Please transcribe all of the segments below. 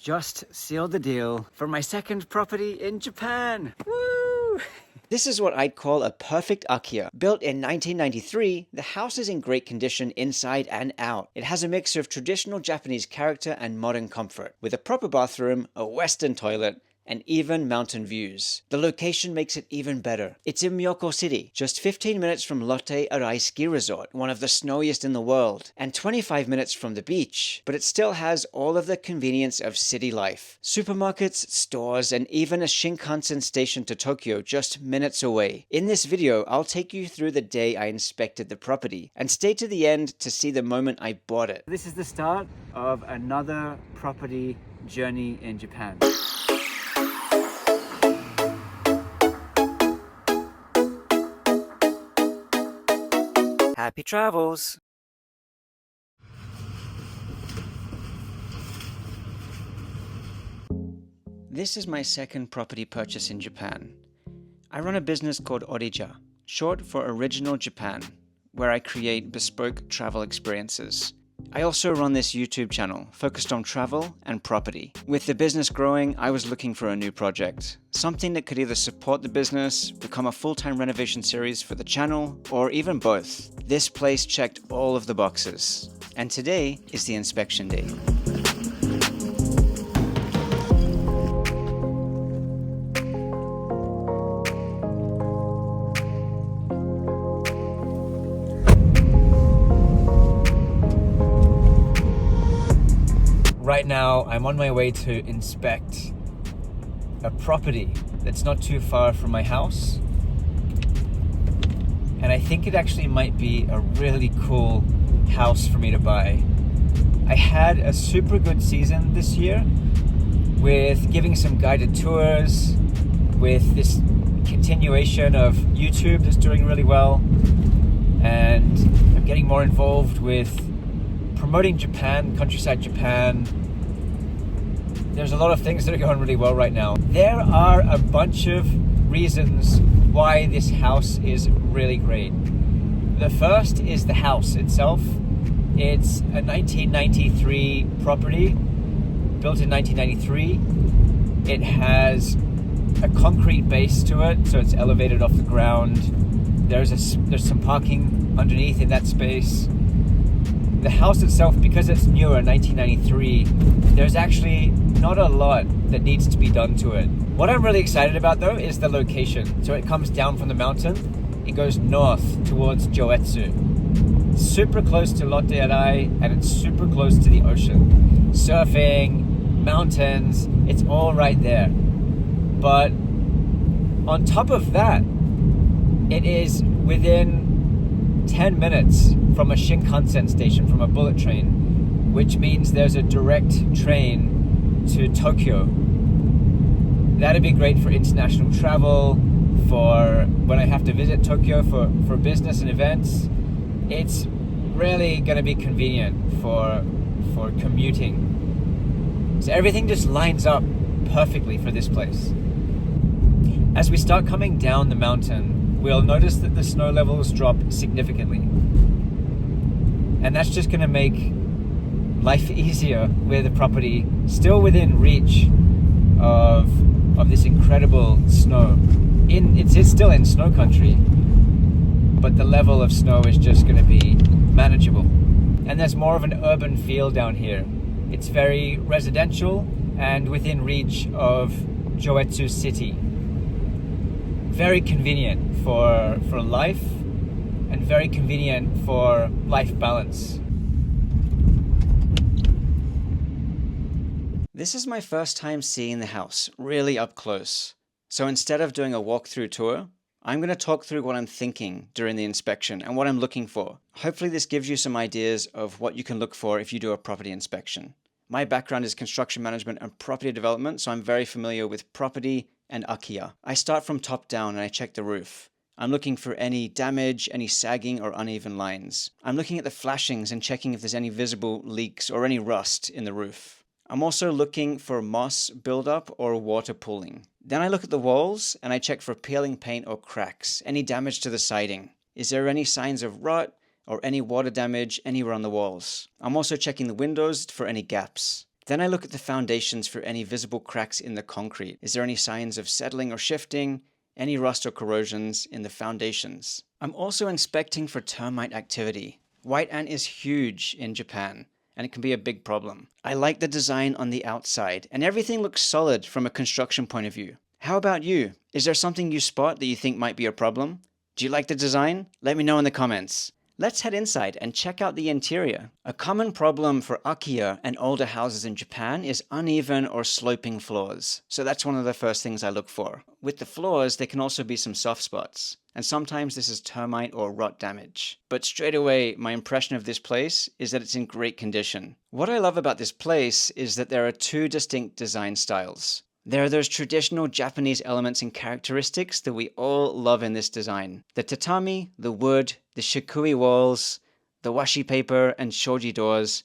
just sealed the deal for my second property in Japan. Woo! This is what I'd call a perfect Akiya. Built in 1993, the house is in great condition inside and out. It has a mix of traditional Japanese character and modern comfort, with a proper bathroom, a western toilet, and even mountain views. The location makes it even better. It's in Myoko City, just 15 minutes from Lotte Arai Ski Resort, one of the snowiest in the world, and 25 minutes from the beach. But it still has all of the convenience of city life. Supermarkets, stores, and even a Shinkansen station to Tokyo just minutes away. In this video, I'll take you through the day I inspected the property, and stay to the end to see the moment I bought it. This is the start of another property journey in Japan. Happy travels! This is my second property purchase in Japan. I run a business called Orija, short for Original Japan, where I create bespoke travel experiences. I also run this YouTube channel focused on travel and property. With the business growing, I was looking for a new project. Something that could either support the business, become a full-time renovation series for the channel, or even both. This place checked all of the boxes. And today is the inspection day. Right now, I'm on my way to inspect a property that's not too far from my house. And I think it actually might be a really cool house for me to buy. I had a super good season this year with giving some guided tours, with this continuation of YouTube that's doing really well, and I'm getting more involved with promoting Japan, countryside Japan. There's a lot of things that are going really well right now. There are a bunch of reasons why this house is really great. The first is the house itself. It's a 1993 property, built in 1993. It has a concrete base to it, so it's elevated off the ground. There's some parking underneath in that space. The house itself, because it's newer, 1993, there's actually not a lot that needs to be done to it. What I'm really excited about though is the location. So it comes down from the mountain, it goes north towards Joetsu. Super close to Lotte Arai, and it's super close to the ocean. Surfing, mountains, it's all right there. But on top of that, it is within 10 minutes from a Shinkansen station, from a bullet train, which means there's a direct train to Tokyo. That'd be great for international travel, for when I have to visit Tokyo for business and events. It's really going to be convenient for commuting. So everything just lines up perfectly for this place. As we start coming down the mountain, we'll notice that the snow levels drop significantly. And that's just going to make life easier with the property, still within reach of this incredible snow. It's still in snow country, but the level of snow is just going to be manageable. And there's more of an urban feel down here. It's very residential and within reach of Joetsu City. Very convenient for life, and very convenient for life balance. This is my first time seeing the house really up close. So instead of doing a walkthrough tour, I'm going to talk through what I'm thinking during the inspection and what I'm looking for. Hopefully this gives you some ideas of what you can look for if you do a property inspection. My background is construction management and property development, so I'm very familiar with property and Akiya. I start from top down and I check the roof. I'm looking for any damage, any sagging or uneven lines. I'm looking at the flashings and checking if there's any visible leaks or any rust in the roof. I'm also looking for moss buildup or water pooling. Then I look at the walls and I check for peeling paint or cracks, any damage to the siding. Is there any signs of rot or any water damage anywhere on the walls? I'm also checking the windows for any gaps. Then I look at the foundations for any visible cracks in the concrete. Is there any signs of settling or shifting? Any rust or corrosions in the foundations? I'm also inspecting for termite activity. White ant is huge in Japan, and it can be a big problem. I like the design on the outside, and everything looks solid from a construction point of view. How about you? Is there something you spot that you think might be a problem? Do you like the design? Let me know in the comments. Let's head inside and check out the interior. A common problem for Akiya and older houses in Japan is uneven or sloping floors. So that's one of the first things I look for. With the floors, there can also be some soft spots. And sometimes this is termite or rot damage. But straight away, my impression of this place is that it's in great condition. What I love about this place is that there are two distinct design styles. There are those traditional Japanese elements and characteristics that we all love in this design. The tatami, the wood, the shikui walls, the washi paper, and shoji doors.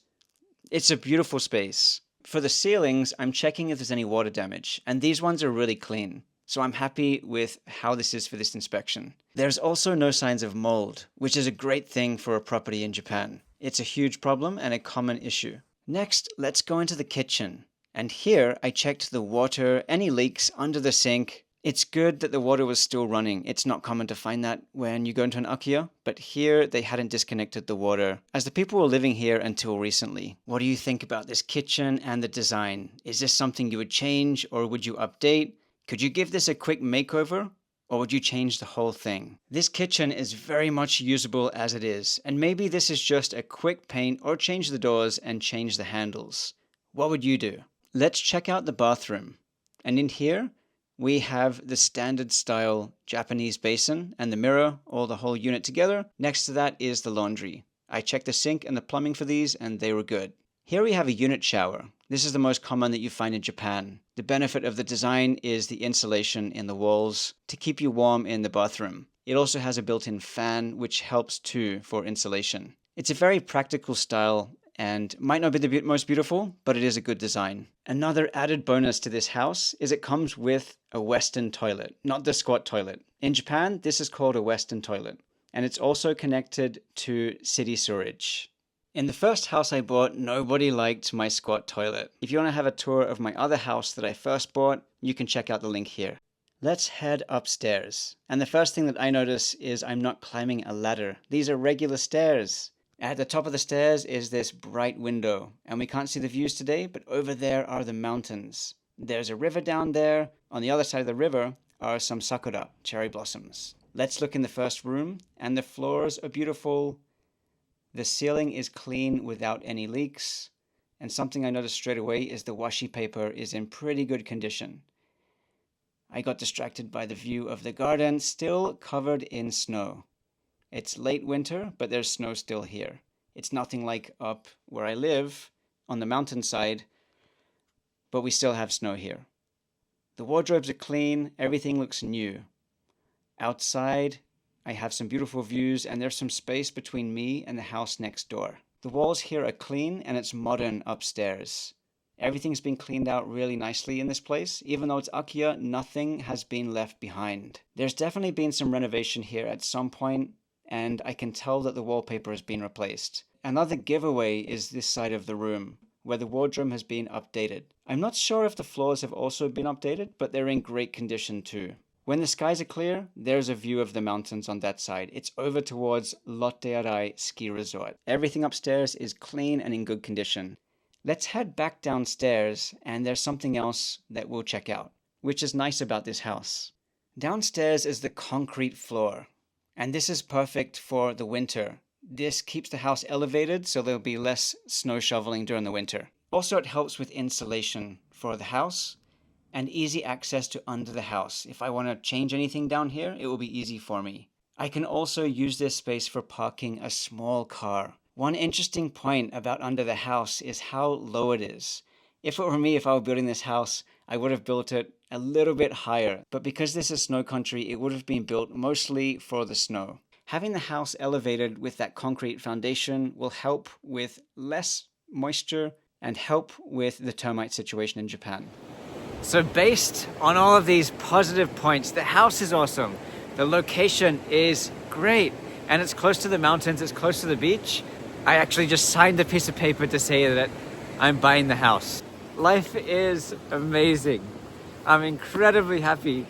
It's a beautiful space. For the ceilings, I'm checking if there's any water damage, and these ones are really clean. So I'm happy with how this is for this inspection. There's also no signs of mold, which is a great thing for a property in Japan. It's a huge problem and a common issue. Next, let's go into the kitchen. And here I checked the water, any leaks under the sink. It's good that the water was still running. It's not common to find that when you go into an Akiya, but here they hadn't disconnected the water, as the people were living here until recently. What do you think about this kitchen and the design? Is this something you would change or would you update? Could you give this a quick makeover? Or would you change the whole thing? This kitchen is very much usable as it is, and maybe this is just a quick paint or change the doors and change the handles. What would you do? Let's check out the bathroom. And in here, we have the standard style Japanese basin and the mirror, or the whole unit together. Next to that is the laundry. I checked the sink and the plumbing for these and they were good. Here we have a unit shower. This is the most common that you find in Japan. The benefit of the design is the insulation in the walls to keep you warm in the bathroom. It also has a built-in fan, which helps too for insulation. It's a very practical style and might not be the most beautiful, but it is a good design. Another added bonus to this house is it comes with a Western toilet, not the squat toilet. In Japan, this is called a Western toilet, and it's also connected to city sewage. In the first house I bought, nobody liked my squat toilet. If you want to have a tour of my other house that I first bought, you can check out the link here. Let's head upstairs. And the first thing that I notice is I'm not climbing a ladder. These are regular stairs. At the top of the stairs is this bright window, and we can't see the views today, but over there are the mountains. There's a river down there. On the other side of the river are some sakura, cherry blossoms. Let's look in the first room, and the floors are beautiful. The ceiling is clean without any leaks, and something I noticed straight away is the washi paper is in pretty good condition. I got distracted by the view of the garden, still covered in snow. It's late winter, but there's snow still here. It's nothing like up where I live on the mountainside, but we still have snow here. The wardrobes are clean, everything looks new. Outside, I have some beautiful views, and there's some space between me and the house next door. The walls here are clean, and it's modern upstairs. Everything's been cleaned out really nicely in this place. Even though it's Akiya, nothing has been left behind. There's definitely been some renovation here at some point, and I can tell that the wallpaper has been replaced. Another giveaway is this side of the room, where the wardrobe has been updated. I'm not sure if the floors have also been updated, but they're in great condition too. When the skies are clear, there's a view of the mountains on that side. It's over towards Lotte Arai Ski Resort. Everything upstairs is clean and in good condition. Let's head back downstairs, and there's something else that we'll check out, which is nice about this house. Downstairs is the concrete floor, and this is perfect for the winter. This keeps the house elevated, so there'll be less snow shoveling during the winter. Also, it helps with insulation for the house and easy access to under the house. If I want to change anything down here, it will be easy for me. I can also use this space for parking a small car. One interesting point about under the house is how low it is. If it were me, if I were building this house, I would have built it a little bit higher. But because this is snow country, it would have been built mostly for the snow. Having the house elevated with that concrete foundation will help with less moisture and help with the termite situation in Japan. So based on all of these positive points, the house is awesome. The location is great. And it's close to the mountains, it's close to the beach. I actually just signed a piece of paper to say that I'm buying the house. Life is amazing. I'm incredibly happy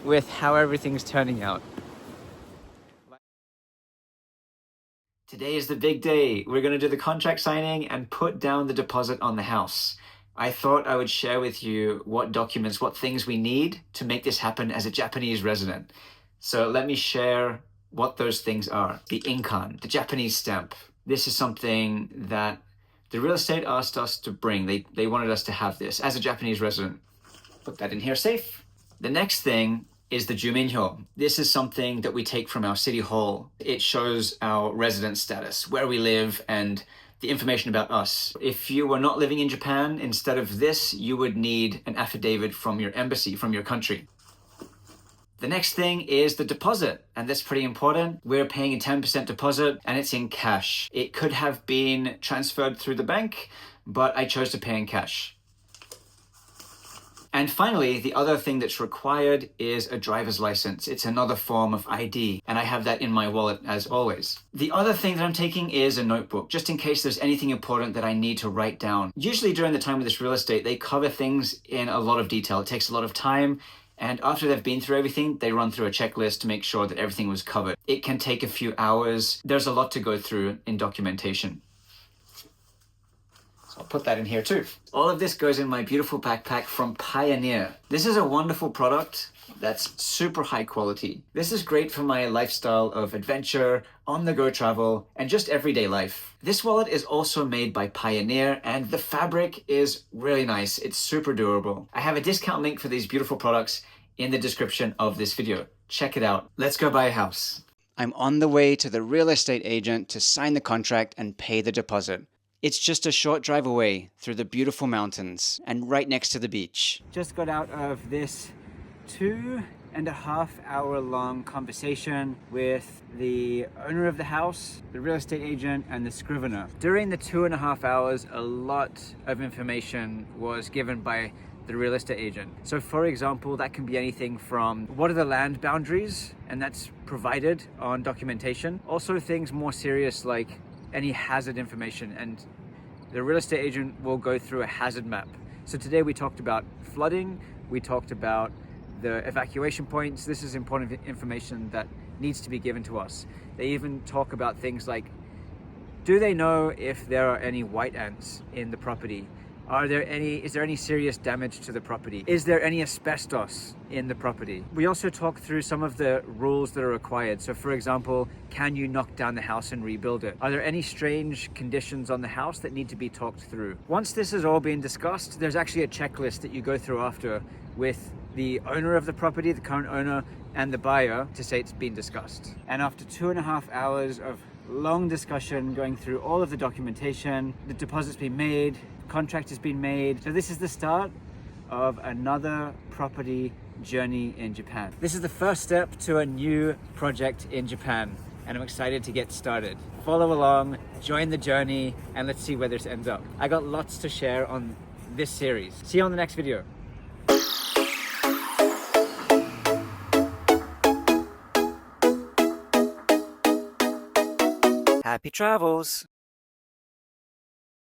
with how everything's turning out. Today is the big day. We're going to do the contract signing and put down the deposit on the house. I thought I would share with you what documents, what things we need to make this happen as a Japanese resident. So let me share what those things are. The inkan, the Japanese stamp. This is something that the real estate asked us to bring. They wanted us to have this as a Japanese resident. Put that in here safe. The next thing is the Juminhyo. This is something that we take from our city hall. It shows our resident status, where we live, and the information about us. If you were not living in Japan, instead of this, you would need an affidavit from your embassy, from your country. The next thing is the deposit, and that's pretty important. We're paying a 10% deposit, and it's in cash. It could have been transferred through the bank, but I chose to pay in cash. And finally, the other thing that's required is a driver's license. It's another form of ID, and I have that in my wallet as always. The other thing that I'm taking is a notebook, just in case there's anything important that I need to write down. Usually during the time with this real estate, they cover things in a lot of detail. It takes a lot of time, and after they've been through everything, they run through a checklist to make sure that everything was covered. It can take a few hours. There's a lot to go through in documentation. I'll put that in here too. All of this goes in my beautiful backpack from Pioneer. This is a wonderful product that's super high quality. This is great for my lifestyle of adventure, on-the-go travel, and just everyday life. This wallet is also made by Pioneer, and the fabric is really nice. It's super durable. I have a discount link for these beautiful products in the description of this video. Check it out. Let's go buy a house. I'm on the way to the real estate agent to sign the contract and pay the deposit. It's just a short drive away through the beautiful mountains and right next to the beach. Just got out of this 2.5 hour long conversation with the owner of the house, the real estate agent, and the scrivener. During the 2.5 hours, a lot of information was given by the real estate agent. So for example, that can be anything from what are the land boundaries, and that's provided on documentation. Also things more serious like any hazard information, and the real estate agent will go through a hazard map. So today we talked about flooding, we talked about the evacuation points. This is important information that needs to be given to us. They even talk about things like, do they know if there are any white ants in the property? Is there any serious damage to the property? Is there any asbestos in the property? We also talk through some of the rules that are required. So for example, can you knock down the house and rebuild it? Are there any strange conditions on the house that need to be talked through? Once this has all been discussed, there's actually a checklist that you go through after with the owner of the property, the current owner, and the buyer to say it's been discussed. And after 2.5 hours of long discussion, going through all of the documentation, the deposit's been made, contract has been made. So this is the start of another property journey in Japan. This is the first step to a new project in Japan, and I'm excited to get started. Follow along, join the journey, and let's see where this ends up. I got lots to share on this series. See you on the next video. Happy travels!